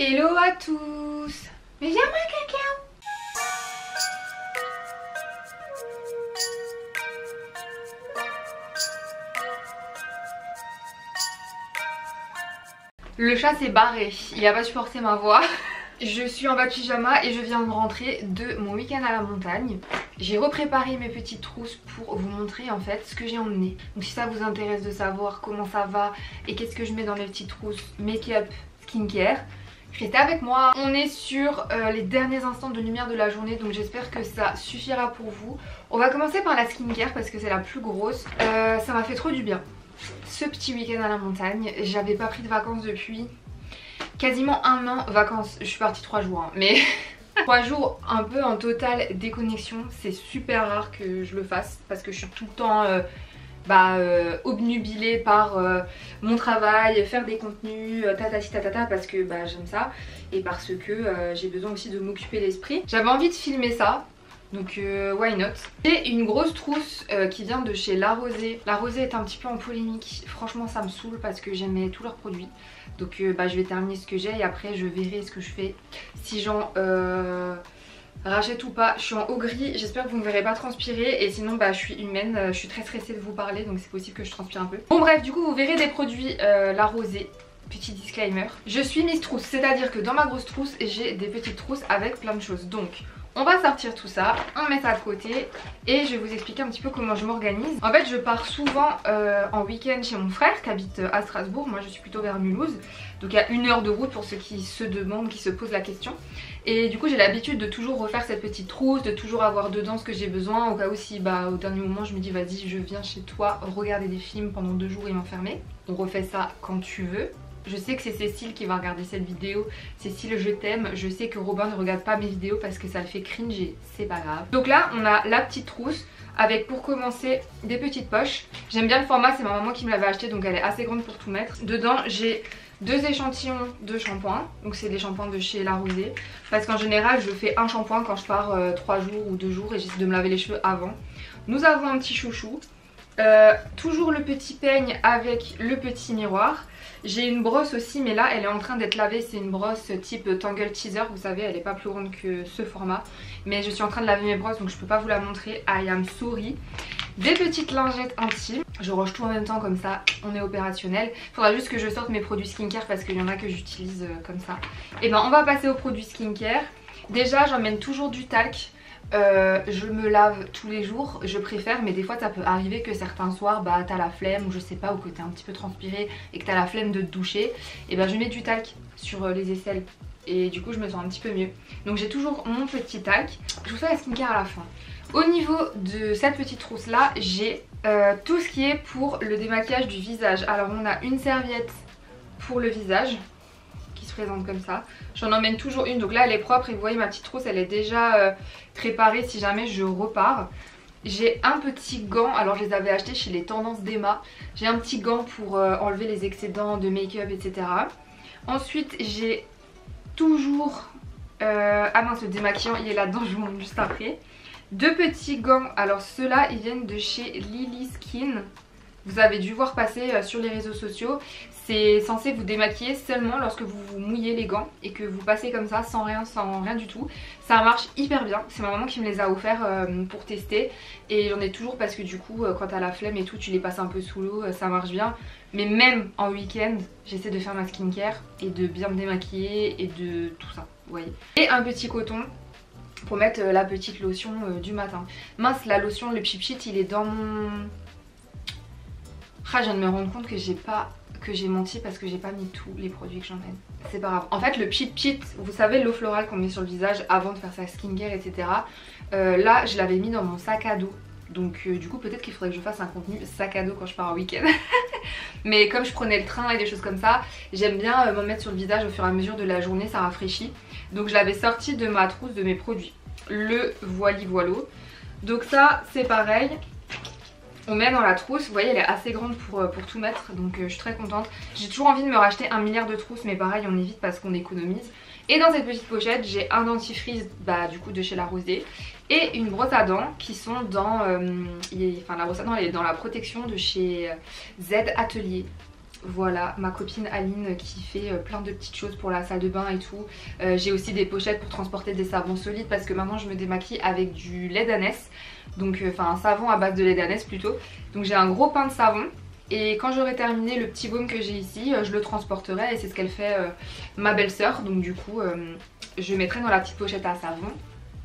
Hello à tous. Mais viens moi cacao. Le chat s'est barré, il a pas supporté ma voix. Je suis en bas de pyjama et je viens de rentrer de mon week-end à la montagne. J'ai repréparé mes petites trousses pour vous montrer en fait ce que j'ai emmené. Donc si ça vous intéresse de savoir comment ça va et qu'est-ce que je mets dans mes petites trousses make-up, skincare, restez avec moi. On est sur les derniers instants de lumière de la journée, donc j'espère que ça suffira pour vous. On va commencer par la skincare parce que c'est la plus grosse. Ça m'a fait trop du bien. Ce petit week-end à la montagne, j'avais pas pris de vacances depuis quasiment un an. Vacances, je suis partie 3 jours, hein, mais 3 jours un peu en totale déconnexion. C'est super rare que je le fasse parce que je suis tout le temps obnubilée par mon travail, faire des contenus, tatata parce que j'aime ça et parce que j'ai besoin aussi de m'occuper l'esprit. J'avais envie de filmer ça. Donc why not. J'ai une grosse trousse qui vient de chez La Rosée. La Rosée est un petit peu en polémique. Franchement ça me saoule parce que j'aimais tous leurs produits. Donc je vais terminer ce que j'ai et après je verrai ce que je fais. Si j'en rachète ou pas. Je suis en haut gris. J'espère que vous ne me verrez pas transpirer. Et sinon je suis humaine. Je suis très stressée de vous parler. Donc c'est possible que je transpire un peu. Bon bref, du coup vous verrez des produits La Rosée. Petit disclaimer. Je suis Miss Trousse. C'est à dire que dans ma grosse trousse j'ai des petites trousses avec plein de choses. Donc on va sortir tout ça, on met ça de côté et je vais vous expliquer un petit peu comment je m'organise. En fait je pars souvent en week-end chez mon frère qui habite à Strasbourg. Moi je suis plutôt vers Mulhouse. Donc il y a 1 heure de route pour ceux qui se demandent, qui se posent la question. Et du coup j'ai l'habitude de toujours refaire cette petite trousse, de toujours avoir dedans ce que j'ai besoin. Au cas où si au dernier moment je me dis vas-y je viens chez toi regarder des films pendant 2 jours et m'enfermer. On refait ça quand tu veux. Je sais que c'est Cécile qui va regarder cette vidéo. Cécile, je t'aime. Je sais que Robin ne regarde pas mes vidéos parce que ça le fait cringe et c'est pas grave. Donc là, on a la petite trousse avec pour commencer des petites poches. J'aime bien le format, c'est ma maman qui me l'avait acheté donc elle est assez grande pour tout mettre. Dedans, j'ai 2 échantillons de shampoing. Donc c'est des shampoings de chez La Rosée. Parce qu'en général, je fais un shampoing quand je pars 3 jours ou 2 jours et j'essaie de me laver les cheveux avant. Nous avons un petit chouchou. Toujours le petit peigne avec le petit miroir. J'ai une brosse aussi mais là elle est en train d'être lavée. C'est une brosse type Tangle Teaser. Vous savez elle est pas plus grande que ce format. Mais je suis en train de laver mes brosses donc je peux pas vous la montrer. I am sorry. Des petites lingettes intimes. Je range tout en même temps comme ça on est opérationnel. Faudra juste que je sorte mes produits skincare parce qu'il y en a que j'utilise comme ça. Et on va passer aux produits skincare. Déjà j'emmène toujours du talc. Je me lave tous les jours, je préfère, mais des fois ça peut arriver que certains soirs t'as la flemme ou je sais pas, ou que t'es un petit peu transpiré et que t'as la flemme de te doucher. Et je mets du talc sur les aisselles et du coup je me sens un petit peu mieux. Donc j'ai toujours mon petit talc. Je vous fais la skincare à la fin. Au niveau de cette petite trousse là, j'ai tout ce qui est pour le démaquillage du visage. Alors on a une serviette pour le visage qui se présente comme ça. J'en emmène toujours une, donc là elle est propre et vous voyez ma petite trousse elle est déjà préparée si jamais je repars. J'ai un petit gant, alors je les avais achetés chez les Tendances d'Emma. J'ai un petit gant pour enlever les excédents de make-up etc. Ensuite j'ai toujours le démaquillant il est là-dedans, je vous montre juste après. 2 petits gants, alors ceux-là ils viennent de chez Lily Skin. Vous avez dû voir passer sur les réseaux sociaux. C'est censé vous démaquiller seulement lorsque vous vous mouillez les gants et que vous passez comme ça sans rien du tout. Ça marche hyper bien. C'est ma maman qui me les a offerts pour tester. Et j'en ai toujours parce que du coup quand t'as la flemme et tout tu les passes un peu sous l'eau, ça marche bien. Mais même en week-end j'essaie de faire ma skincare et de bien me démaquiller et de tout ça, vous voyez. Et un petit coton pour mettre la petite lotion du matin. Mince, la lotion, le pchit il est dans mon... je viens de me rendre compte que j'ai menti parce que j'ai pas mis tous les produits que j'emmène. C'est pas grave. En fait le pchit, vous savez l'eau florale qu'on met sur le visage avant de faire sa skincare etc. Là je l'avais mis dans mon sac à dos. Donc du coup peut-être qu'il faudrait que je fasse un contenu sac à dos quand je pars en week-end. Mais comme je prenais le train et des choses comme ça, j'aime bien m'en mettre sur le visage au fur et à mesure de la journée, ça rafraîchit. Donc je l'avais sorti de ma trousse de mes produits. Le voili voilo. Donc ça c'est pareil. On met dans la trousse, vous voyez elle est assez grande pour tout mettre, donc je suis très contente. J'ai toujours envie de me racheter 1 milliard de trousses mais pareil on évite parce qu'on économise. Et dans cette petite pochette j'ai un dentifrice du coup de chez La Rosée et une brosse à dents qui sont dans la brosse à dents elle est dans la protection de chez Z Atelier. voilà, ma copine Aline qui fait plein de petites choses pour la salle de bain et tout. J'ai aussi des pochettes pour transporter des savons solides parce que maintenant je me démaquille avec du lait d'ânesse. Donc enfin un savon à base de lait d'ânesse plutôt. Donc j'ai un gros pain de savon. Et quand j'aurai terminé le petit baume que j'ai ici, je le transporterai et c'est ce qu'elle fait ma belle-sœur. Donc du coup je mettrai dans la petite pochette à savon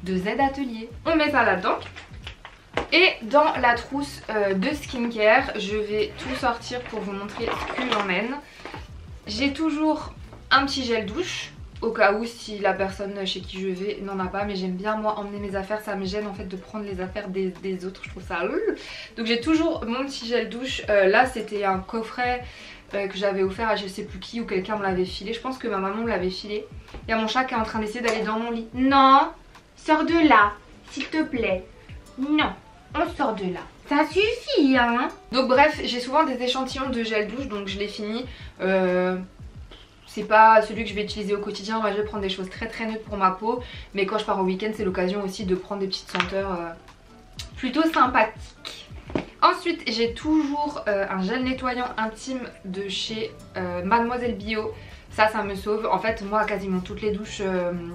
de Z Atelier. On met ça là-dedans. Et dans la trousse de skincare, je vais tout sortir pour vous montrer ce que j'emmène. J'ai toujours un petit gel douche, au cas où si la personne chez qui je vais n'en a pas. Mais j'aime bien moi emmener mes affaires, ça me gêne en fait de prendre les affaires des autres, je trouve ça... Donc j'ai toujours mon petit gel douche. Là c'était un coffret que j'avais offert à je sais plus qui ou quelqu'un me l'avait filé. Je pense que ma maman me l'avait filé. Il y a mon chat qui est en train d'essayer d'aller dans mon lit. Non, sors de là, s'il te plaît. Non. On sort de là. Ça suffit hein. Donc bref, j'ai souvent des échantillons de gel douche, donc je l'ai fini. C'est pas celui que je vais utiliser au quotidien, moi je vais prendre des choses très neutres pour ma peau. Mais quand je pars au week-end c'est l'occasion aussi de prendre des petites senteurs plutôt sympathiques. Ensuite j'ai toujours un gel nettoyant intime de chez Mademoiselle Bio. Ça me sauve. En fait moi quasiment toutes les douches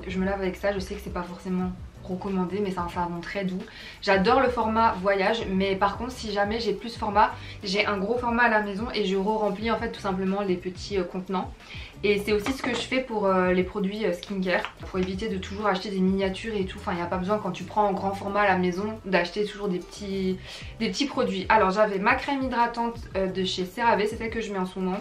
je me lave avec ça. Je sais que c'est pas forcément recommandé mais c'est un savon très doux. J'adore le format voyage, mais par contre si jamais j'ai plus format, j'ai un gros format à la maison et je re-remplis en fait tout simplement les petits contenants. Et c'est aussi ce que je fais pour les produits skincare, pour éviter de toujours acheter des miniatures et tout. Enfin il n'y a pas besoin quand tu prends en grand format à la maison d'acheter toujours des petits produits. Alors j'avais ma crème hydratante de chez CeraVe, c'est celle que je mets en ce moment.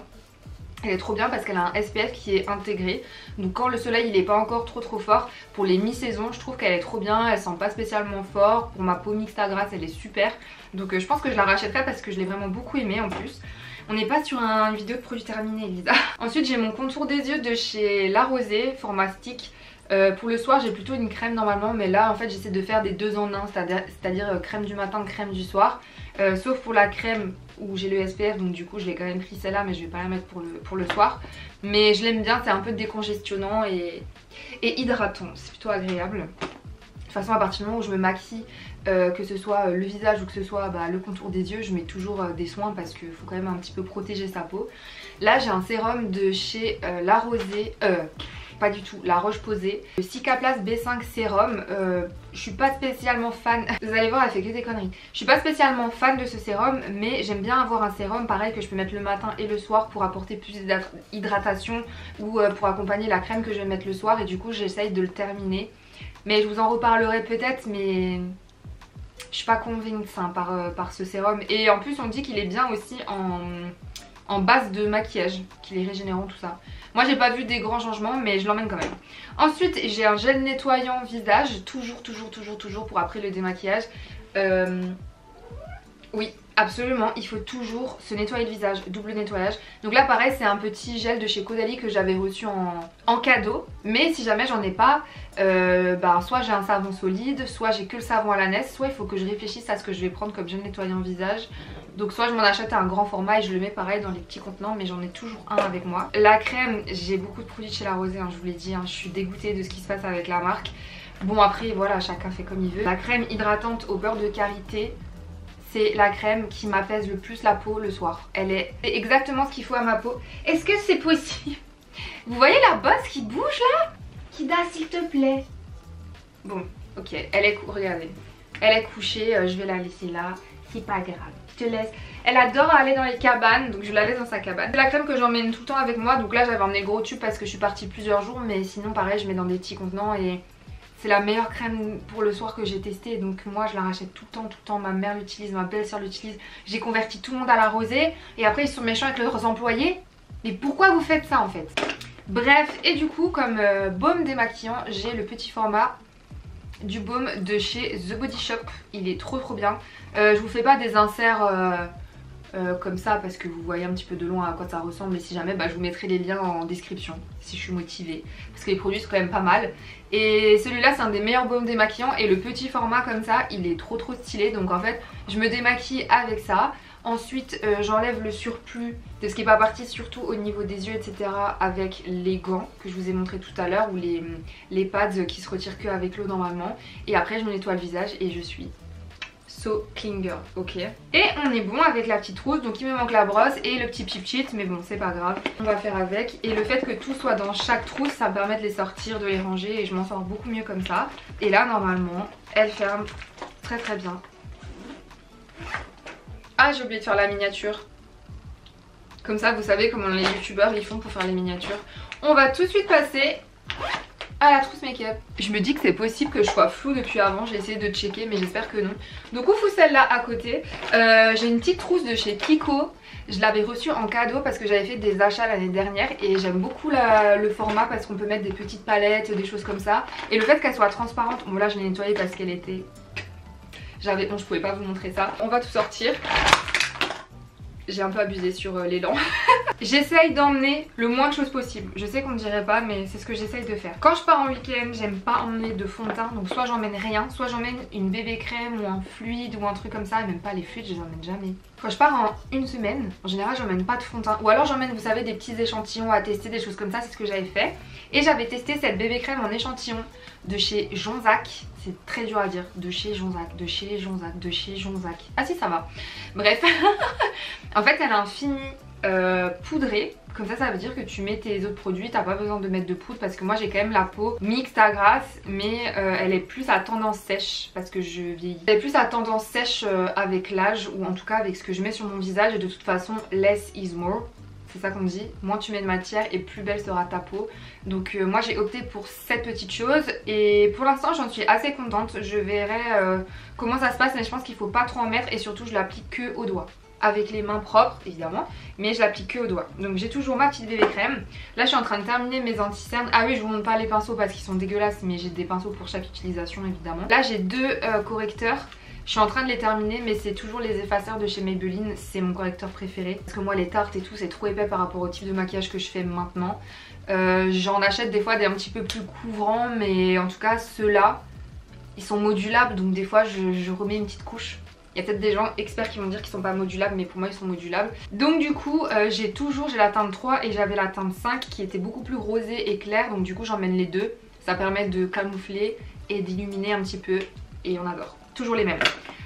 Elle est trop bien parce qu'elle a un SPF qui est intégré. Donc quand le soleil il est pas encore trop fort, pour les mi-saisons je trouve qu'elle est trop bien. Elle sent pas spécialement fort. Pour ma peau mixte à grasse elle est super. Donc je pense que je la rachèterai parce que je l'ai vraiment beaucoup aimée en plus. On n'est pas sur une vidéo de produits terminés Elisa. Ensuite j'ai mon contour des yeux de chez La Rosée, format stick. Pour le soir j'ai plutôt une crème normalement, mais là en fait j'essaie de faire des 2 en 1, c'est-à-dire crème du matin, crème du soir. Sauf pour la crème où j'ai le SPF, donc du coup je l'ai quand même pris celle-là, mais je vais pas la mettre pour le soir. Mais je l'aime bien, c'est un peu décongestionnant et hydratant, c'est plutôt agréable. De toute façon à partir du moment où je me maquille, que ce soit le visage ou que ce soit le contour des yeux, je mets toujours des soins parce qu'il faut quand même un petit peu protéger sa peau. Là j'ai un sérum de chez La Rosée, pas du tout, La Roche-Posay, le Cicaplast B5 sérum. Je suis pas spécialement fan, vous allez voir elle fait que des conneries. Je suis pas spécialement fan de ce sérum, mais j'aime bien avoir un sérum pareil que je peux mettre le matin et le soir pour apporter plus d'hydratation ou pour accompagner la crème que je vais mettre le soir, et du coup j'essaye de le terminer. Mais je vous en reparlerai peut-être, mais je suis pas convaincue par ce sérum. Et en plus on dit qu'il est bien aussi en base de maquillage, qu'il est régénérant tout ça. Moi j'ai pas vu des grands changements mais je l'emmène quand même. Ensuite j'ai un gel nettoyant visage, toujours pour après le démaquillage. Oui absolument, il faut toujours se nettoyer le visage, double nettoyage. Donc là pareil c'est un petit gel de chez Caudalie que j'avais reçu en cadeau. Mais si jamais j'en ai pas, soit j'ai un savon solide, soit j'ai que le savon à l'ânesse, soit il faut que je réfléchisse à ce que je vais prendre comme gel nettoyant visage. Donc soit je m'en achète un grand format et je le mets pareil dans les petits contenants, mais j'en ai toujours un avec moi. La crème, j'ai beaucoup de produits de chez La Rosée, je vous l'ai dit, je suis dégoûtée de ce qui se passe avec la marque. Bon après voilà, chacun fait comme il veut. La crème hydratante au beurre de karité, c'est la crème qui m'apaise le plus la peau le soir. Elle est exactement ce qu'il faut à ma peau. Est-ce que c'est possible? Vous voyez la bosse qui bouge là? Kida s'il te plaît. Bon ok, elle est regardez, elle est couchée, je vais la laisser là. C'est pas grave, je te laisse. Elle adore aller dans les cabanes, donc je la laisse dans sa cabane. C'est la crème que j'emmène tout le temps avec moi. Donc là j'avais emmené le gros tube parce que je suis partie plusieurs jours, mais sinon pareil je mets dans des petits contenants et c'est la meilleure crème pour le soir que j'ai testée. Donc moi je la rachète tout le temps, ma mère l'utilise, ma belle-sœur l'utilise. J'ai converti tout le monde à La Rosée et après ils sont méchants avec leurs employés. Mais pourquoi vous faites ça en fait? Bref, et du coup comme baume démaquillant, j'ai le petit format du baume de chez The Body Shop. Il est trop bien. Je vous fais pas des inserts comme ça parce que vous voyez un petit peu de loin à quoi ça ressemble, mais si jamais je vous mettrai les liens en description si je suis motivée, parce que les produits sont quand même pas mal. Et celui-là c'est un des meilleurs baumes démaquillants et le petit format comme ça il est trop stylé. Donc en fait je me démaquille avec ça. Ensuite j'enlève le surplus de ce qui n'est pas parti, surtout au niveau des yeux etc, avec les gants que je vous ai montré tout à l'heure, ou les pads qui se retirent que avec l'eau normalement. Et après je me nettoie le visage et je suis So Clean Girl, ok. Et on est bon avec la petite trousse, donc il me manque la brosse et le petit Cheat Sheet, mais bon c'est pas grave, on va faire avec. Et le fait que tout soit dans chaque trousse, ça me permet de les sortir, de les ranger et je m'en sors beaucoup mieux comme ça. Et là normalement, elle ferme très très bien. Ah, j'ai oublié de faire la miniature. Comme ça vous savez comment les youtubeurs ils font pour faire les miniatures. On va tout de suite passer à la trousse make-up. Je me dis que c'est possible que je sois floue depuis avant, j'ai essayé de checker mais j'espère que non. Donc on fout celle-là à côté. J'ai une petite trousse de chez Kiko. Je l'avais reçue en cadeau parce que j'avais fait des achats l'année dernière et j'aime beaucoup le format parce qu'on peut mettre des petites palettes, des choses comme ça. Et le fait qu'elle soit transparente, bon là je l'ai nettoyée parce qu'elle était... J'avais honte, je pouvais pas vous montrer ça. On va tout sortir. J'ai un peu abusé sur l'élan. J'essaye d'emmener le moins de choses possible. Je sais qu'on ne dirait pas mais c'est ce que j'essaye de faire. Quand je pars en week-end, j'aime pas emmener de fond de teint. Donc soit j'emmène rien, soit j'emmène une bébé crème ou un fluide ou un truc comme ça. Et même pas les fluides, je les emmène jamais. Quand je pars en une semaine, en général j'emmène pas de fond de teint. Ou alors j'emmène, vous savez, des petits échantillons à tester, des choses comme ça. C'est ce que j'avais fait. Et j'avais testé cette bébé crème en échantillon de chez Jonzac. C'est très dur à dire. De chez Jonzac, de chez Jonzac, de chez Jonzac. Ah si, ça va. Bref. En fait elle a un fini poudré. Comme ça veut dire que tu mets tes autres produits, t'as pas besoin de mettre de poudre parce que moi j'ai quand même la peau mixte à grasse mais elle est plus à tendance sèche parce que je vieillis. Elle est plus à tendance sèche avec l'âge ou en tout cas avec ce que je mets sur mon visage et de toute façon less is more. C'est ça qu'on dit, moins tu mets de matière et plus belle sera ta peau. Donc moi j'ai opté pour cette petite chose et pour l'instant j'en suis assez contente. Je verrai comment ça se passe mais je pense qu'il faut pas trop en mettre et surtout je l'applique que aux doigts. Avec les mains propres évidemment, mais je l'applique que aux doigts. Donc j'ai toujours ma petite bébé crème. Là je suis en train de terminer mes anti-cernes. Ah oui, je vous montre pas les pinceaux parce qu'ils sont dégueulasses mais j'ai des pinceaux pour chaque utilisation évidemment. Là j'ai deux correcteurs. Je suis en train de les terminer mais c'est toujours les effaceurs de chez Maybelline, c'est mon correcteur préféré. Parce que moi les tartes et tout c'est trop épais par rapport au type de maquillage que je fais maintenant. J'en achète des fois des un petit peu plus couvrants mais en tout cas ceux-là ils sont modulables donc des fois je remets une petite couche. Il y a peut-être des gens experts qui vont dire qu'ils sont pas modulables mais pour moi ils sont modulables. Donc du coup j'ai la teinte 3 et j'avais la teinte 5 qui était beaucoup plus rosée et claire. Donc du coup j'emmène les deux. Ça permet de camoufler et d'illuminer un petit peu et on adore. Toujours les mêmes.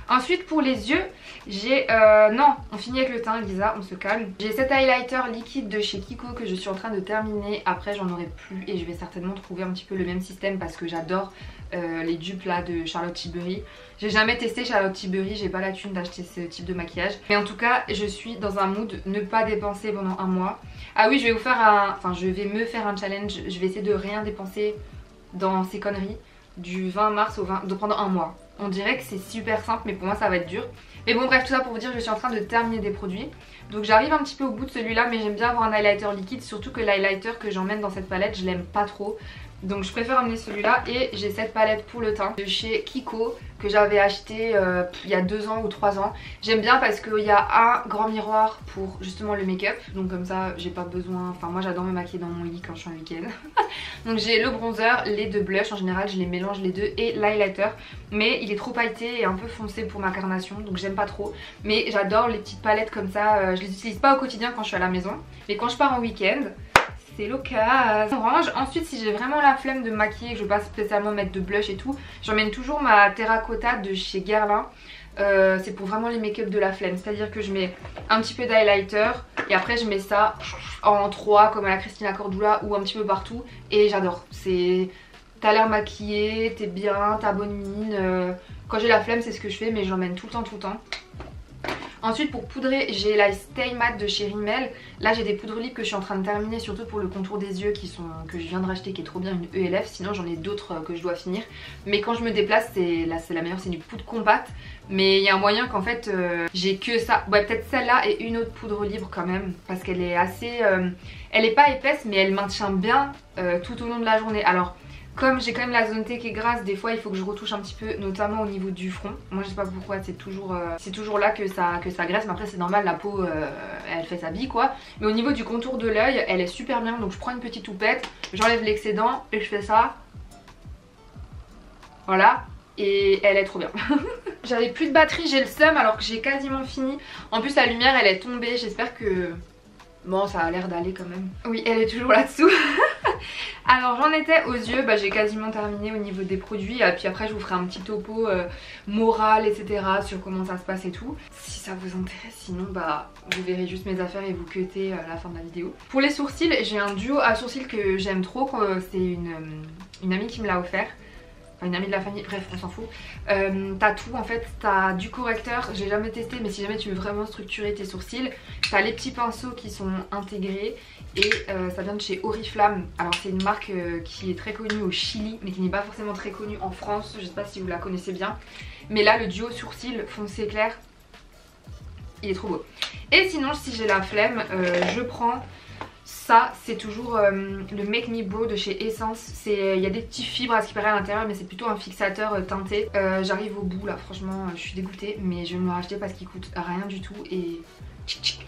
Ensuite pour les yeux j'ai... non, on finit avec le teint Lisa, on se calme. J'ai cet highlighter liquide de chez Kiko que je suis en train de terminer. Après j'en aurai plus et je vais certainement trouver un petit peu le même système parce que j'adore les dupes là de Charlotte Tilbury. J'ai jamais testé Charlotte Tilbury, j'ai pas la thune d'acheter ce type de maquillage. Mais en tout cas je suis dans un mood ne pas dépenser pendant un mois. Ah oui, je vais vous faire un... Enfin je vais me faire un challenge. Je vais essayer de rien dépenser dans ces conneries du 20 mars au 20... pendant un mois. On dirait que c'est super simple mais pour moi ça va être dur. Mais bon bref, tout ça pour vous dire que je suis en train de terminer des produits. Donc j'arrive un petit peu au bout de celui-là mais j'aime bien avoir un highlighter liquide. Surtout que l'highlighter que j'emmène dans cette palette je l'aime pas trop. Donc je préfère emmener celui-là et j'ai cette palette pour le teint de chez Kiko que j'avais acheté il y a 2 ans ou 3 ans. J'aime bien parce qu'il y a un grand miroir pour justement le make-up. Donc comme ça j'ai pas besoin, enfin moi j'adore me maquiller dans mon lit quand je suis en week-end. Donc j'ai le bronzer, les deux blushs, en général je les mélange les deux et l'highlighter. Mais il est trop pailleté et un peu foncé pour ma carnation donc j'aime pas trop. Mais j'adore les petites palettes comme ça, je les utilise pas au quotidien quand je suis à la maison. Mais quand je pars en week-end... c'est l'occasion. Orange. Ensuite si j'ai vraiment la flemme de maquiller, que je veux pas spécialement mettre de blush et tout, j'emmène toujours ma terracotta de chez Guerlain. C'est pour vraiment les make-up de la flemme. C'est à dire que je mets un petit peu d'highlighter et après je mets ça en 3 comme à la Christina Cordula ou un petit peu partout. Et j'adore. T'as l'air maquillée, t'es bien, t'as bonne mine. Quand j'ai la flemme c'est ce que je fais mais j'emmène tout le temps. Ensuite pour poudrer j'ai la Stay Matte de chez Rimmel. Là j'ai des poudres libres que je suis en train de terminer, surtout pour le contour des yeux que je viens de racheter qui est trop bien, une ELF. Sinon j'en ai d'autres que je dois finir. Mais quand je me déplace c'est la meilleure, c'est du poudre compacte. Mais il y a un moyen qu'en fait j'ai que ça. Ouais, peut-être celle-là et une autre poudre libre quand même. Parce qu'elle est assez... elle est pas épaisse mais elle maintient bien tout au long de la journée. Alors... comme j'ai quand même la zone T qui est grasse, des fois il faut que je retouche un petit peu, notamment au niveau du front. Moi je sais pas pourquoi, c'est toujours là que ça graisse, mais après c'est normal, la peau elle fait sa vie quoi. Mais au niveau du contour de l'œil, elle est super bien, donc je prends une petite houppette, j'enlève l'excédent et je fais ça. Voilà, et elle est trop bien. J'avais plus de batterie, j'ai le seum alors que j'ai quasiment fini. En plus la lumière elle est tombée, j'espère que... bon ça a l'air d'aller quand même. Oui, elle est toujours là-dessous. Alors Alors j'en étais aux yeux, bah, j'ai quasiment terminé au niveau des produits. Et puis après je vous ferai un petit topo moral, etc. sur comment ça se passe et tout. Si ça vous intéresse, sinon bah vous verrez juste mes affaires et vous cuttez à la fin de la vidéo. Pour les sourcils, j'ai un duo à sourcils que j'aime trop. C'est une amie qui me l'a offert. Enfin une amie de la famille, bref on s'en fout. T'as tout en fait, t'as du correcteur, j'ai jamais testé mais si jamais tu veux vraiment structurer tes sourcils, t'as les petits pinceaux qui sont intégrés et ça vient de chez Oriflamme. Alors c'est une marque qui est très connue au Chili mais qui n'est pas forcément très connue en France, je sais pas si vous la connaissez bien. Mais là le duo sourcil foncé clair, il est trop beau. Et sinon si j'ai la flemme, je prends... Ça c'est toujours le Make Me Brow de chez Essence. Il y a des petits fibres à ce qui paraît à l'intérieur mais c'est plutôt un fixateur teinté. J'arrive au bout là, franchement je suis dégoûtée mais je vais me le racheter parce qu'il coûte rien du tout. Et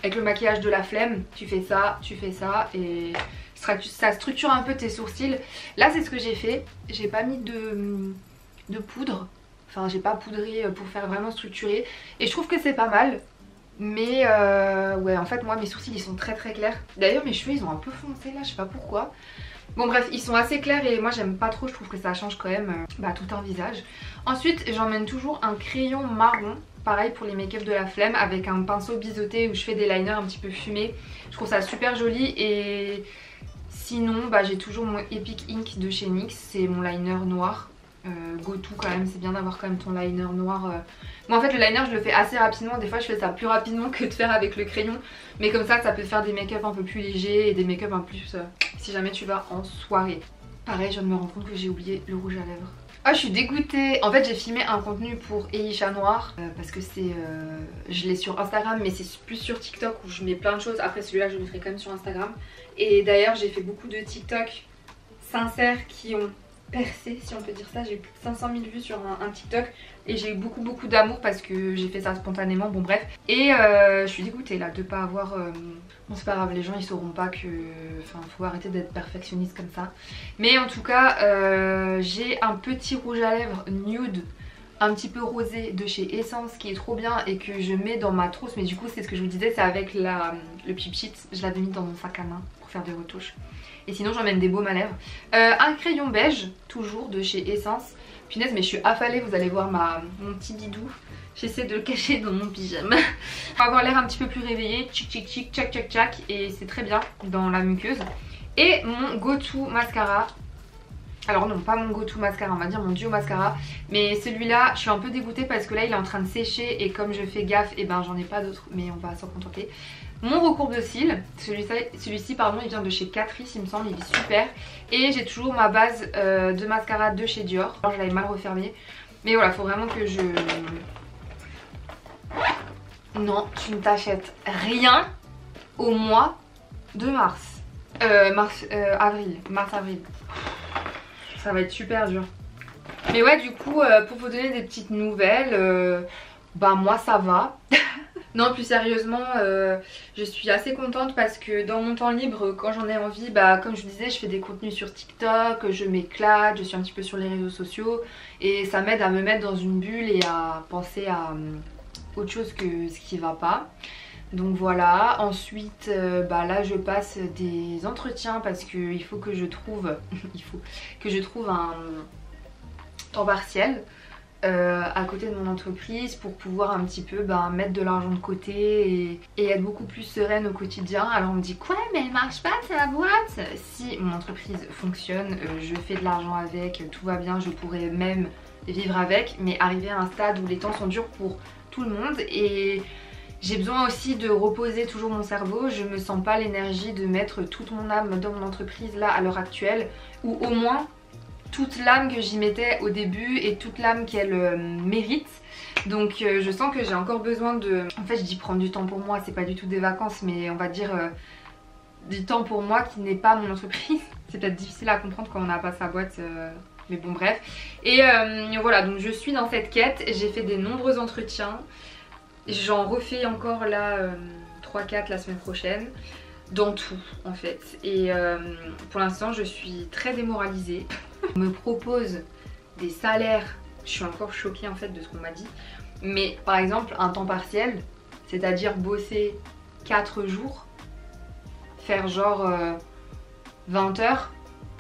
avec le maquillage de la flemme, tu fais ça et ça structure un peu tes sourcils. Là c'est ce que j'ai fait, j'ai pas mis de poudre. Enfin j'ai pas poudré pour faire vraiment structurer. Et je trouve que c'est pas mal. Mais ouais en fait moi mes sourcils ils sont très clairs. D'ailleurs mes cheveux ils ont un peu foncé là, je sais pas pourquoi. Bon bref ils sont assez clairs et moi j'aime pas trop, je trouve que ça change quand même tout un visage. Ensuite j'emmène toujours un crayon marron, pareil pour les make-up de la flemme, avec un pinceau biseauté où je fais des liners un petit peu fumés. Je trouve ça super joli. Et sinon j'ai toujours mon Epic Ink de chez NYX, c'est mon liner noir. Go to quand même, c'est bien d'avoir quand même ton liner noir. Moi en fait le liner je le fais assez rapidement, des fois je fais ça plus rapidement que de faire avec le crayon. Mais comme ça peut faire des make-up un peu plus légers et des make-up en plus si jamais tu vas en soirée. Pareil je viens de me rendre compte que j'ai oublié le rouge à lèvres. Ah je suis dégoûtée. En fait j'ai filmé un contenu pour Eisha Noir parce que c'est... je l'ai sur Instagram mais c'est plus sur TikTok où je mets plein de choses. Après celui-là je le mettrai quand même sur Instagram. Et d'ailleurs j'ai fait beaucoup de TikTok sincères qui ont percé si on peut dire ça. J'ai eu plus de 500 000 vues sur un TikTok et j'ai eu beaucoup d'amour parce que j'ai fait ça spontanément, bon bref. Et je suis dégoûtée là de pas avoir... Bon c'est pas grave, les gens ils sauront pas que... Enfin faut arrêter d'être perfectionniste comme ça. Mais en tout cas j'ai un petit rouge à lèvres nude un petit peu rosé de chez Essence qui est trop bien et que je mets dans ma trousse. Mais du coup c'est ce que je vous disais, c'est avec le Peep Sheet. Je l'avais mis dans mon sac à main pour faire des retouches. Et sinon j'emmène des baumes à lèvres. Un crayon beige, toujours de chez Essence. Punaise mais je suis affalée, vous allez voir mon petit bidou. J'essaie de le cacher dans mon pyjama. Pour avoir l'air un petit peu plus réveillé, tchac tchac. Et c'est très bien dans la muqueuse. Et mon go-to mascara. Alors non, pas mon go-to mascara, on va dire mon duo mascara. Mais celui-là, je suis un peu dégoûtée parce que là il est en train de sécher. Et comme je fais gaffe, et ben j'en ai pas d'autres. Mais on va s'en contenter. Mon recourbe de cils, celui-ci pardon, il vient de chez Catrice il me semble, il est super. Et j'ai toujours ma base de mascara de chez Dior. Alors je l'avais mal refermée. Mais voilà, faut vraiment que je... Non, tu ne t'achètes rien au mois de mars. Avril. Mars-avril. Ça va être super dur. Mais ouais, du coup, pour vous donner des petites nouvelles, bah moi ça va. Non, plus sérieusement, je suis assez contente parce que dans mon temps libre, quand j'en ai envie, bah comme je vous disais, je fais des contenus sur TikTok, je m'éclate, je suis un petit peu sur les réseaux sociaux et ça m'aide à me mettre dans une bulle et à penser à autre chose que ce qui va pas. Donc voilà, ensuite bah là je passe des entretiens parce qu'il faut que je trouve un temps partiel à côté de mon entreprise pour pouvoir un petit peu mettre de l'argent de côté et être beaucoup plus sereine au quotidien. Alors on me dit quoi, mais elle marche pas ta boîte? Si mon entreprise fonctionne, je fais de l'argent avec, tout va bien, je pourrais même vivre avec, mais arriver à un stade où les temps sont durs pour tout le monde et j'ai besoin aussi de reposer toujours mon cerveau. Je me sens pas l'énergie de mettre toute mon âme dans mon entreprise là à l'heure actuelle, ou au moins toute l'âme que j'y mettais au début et toute l'âme qu'elle mérite. Donc je sens que j'ai encore besoin de... En fait je dis prendre du temps pour moi, c'est pas du tout des vacances mais on va dire du temps pour moi qui n'est pas mon entreprise. C'est peut-être difficile à comprendre quand on n'a pas sa boîte mais bon bref. Et voilà, donc je suis dans cette quête, j'ai fait des nombreux entretiens. J'en refais encore là 3-4 la semaine prochaine. Dans tout en fait. Et pour l'instant je suis très démoralisée. On me propose des salaires, je suis encore choquée en fait de ce qu'on m'a dit. Mais par exemple un temps partiel, c'est-à-dire bosser 4 jours, faire genre 20 heures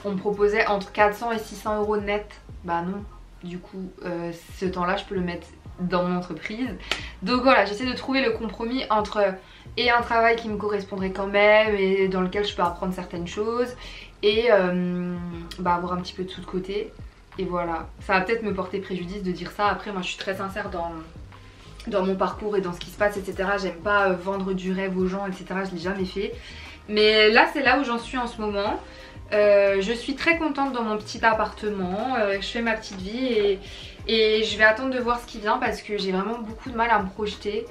on me proposait entre 400 et 600 euros net. Bah non, du coup ce temps-là je peux le mettre dans mon entreprise. Donc voilà, j'essaie de trouver le compromis entre et un travail qui me correspondrait quand même et dans lequel je peux apprendre certaines choses et bah, avoir un petit peu de sous de côté. Et voilà, ça va peut-être me porter préjudice de dire ça. Après moi je suis très sincère dans mon parcours et dans ce qui se passe, etc. J'aime pas vendre du rêve aux gens, etc. Je l'ai jamais fait. Mais là c'est là où j'en suis en ce moment. Je suis très contente dans mon petit appartement, je fais ma petite vie et je vais attendre de voir ce qui vient parce que j'ai vraiment beaucoup de mal à me projeter.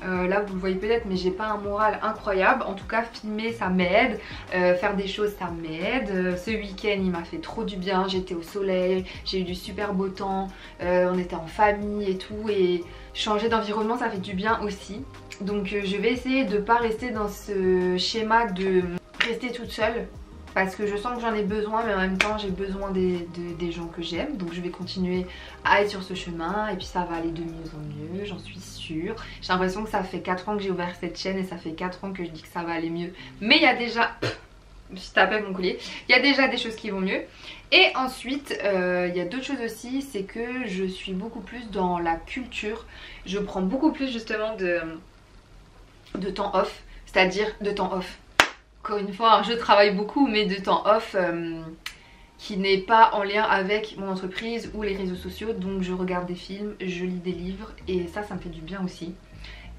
Là vous le voyez peut-être mais j'ai pas un moral incroyable. En tout cas filmer ça m'aide, faire des choses ça m'aide. Ce week-end il m'a fait trop du bien, j'étais au soleil, j'ai eu du super beau temps, on était en famille et tout et changer d'environnement ça fait du bien aussi. Donc je vais essayer de pas rester dans ce schéma de rester toute seule. Parce que je sens que j'en ai besoin mais en même temps j'ai besoin des gens que j'aime. Donc je vais continuer à être sur ce chemin et puis ça va aller de mieux en mieux, j'en suis sûre. J'ai l'impression que ça fait 4 ans que j'ai ouvert cette chaîne et ça fait 4 ans que je dis que ça va aller mieux. Mais il y a déjà... je me suis tapé avec mon collier. Il y a déjà des choses qui vont mieux. Et ensuite il y a d'autres choses aussi, c'est que je suis beaucoup plus dans la culture. Je prends beaucoup plus justement de temps off. C'est-à-dire de temps off. Encore une fois, je travaille beaucoup mais de temps off qui n'est pas en lien avec mon entreprise ou les réseaux sociaux. Donc je regarde des films, je lis des livres et ça me fait du bien aussi.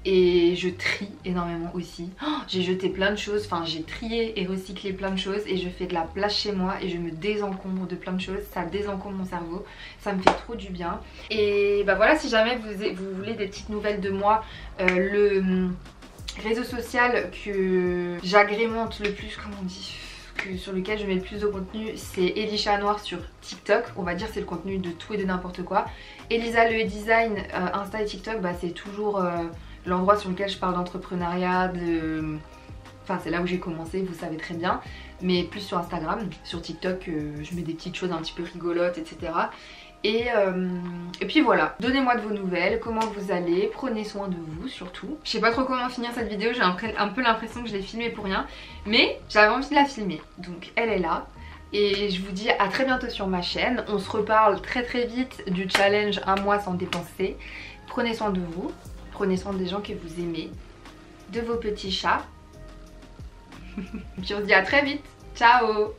Et je trie énormément aussi. Oh, j'ai jeté plein de choses, enfin j'ai trié et recyclé plein de choses et je fais de la place chez moi et je me désencombre de plein de choses. Ça désencombre mon cerveau, ça me fait trop du bien. Et bah voilà, si jamais vous voulez des petites nouvelles de moi, le réseau social que j'agrémente le plus, comme on dit, sur lequel je mets le plus de contenu, c'est Elisha Noir sur TikTok. On va dire c'est le contenu de tout et de n'importe quoi. Elisa le design, Insta et TikTok, bah, c'est toujours l'endroit sur lequel je parle d'entrepreneuriat, enfin c'est là où j'ai commencé, vous savez très bien. Mais plus sur Instagram, sur TikTok je mets des petites choses un petit peu rigolotes, etc. Et puis voilà, donnez-moi de vos nouvelles, comment vous allez, prenez soin de vous surtout. Je sais pas trop comment finir cette vidéo, j'ai un peu l'impression que je l'ai filmée pour rien. Mais j'avais envie de la filmer, donc elle est là. Et je vous dis à très bientôt sur ma chaîne. On se reparle très très vite du challenge 1 mois sans dépenser. Prenez soin de vous, prenez soin des gens que vous aimez, de vos petits chats. Puis on se dit à très vite, ciao.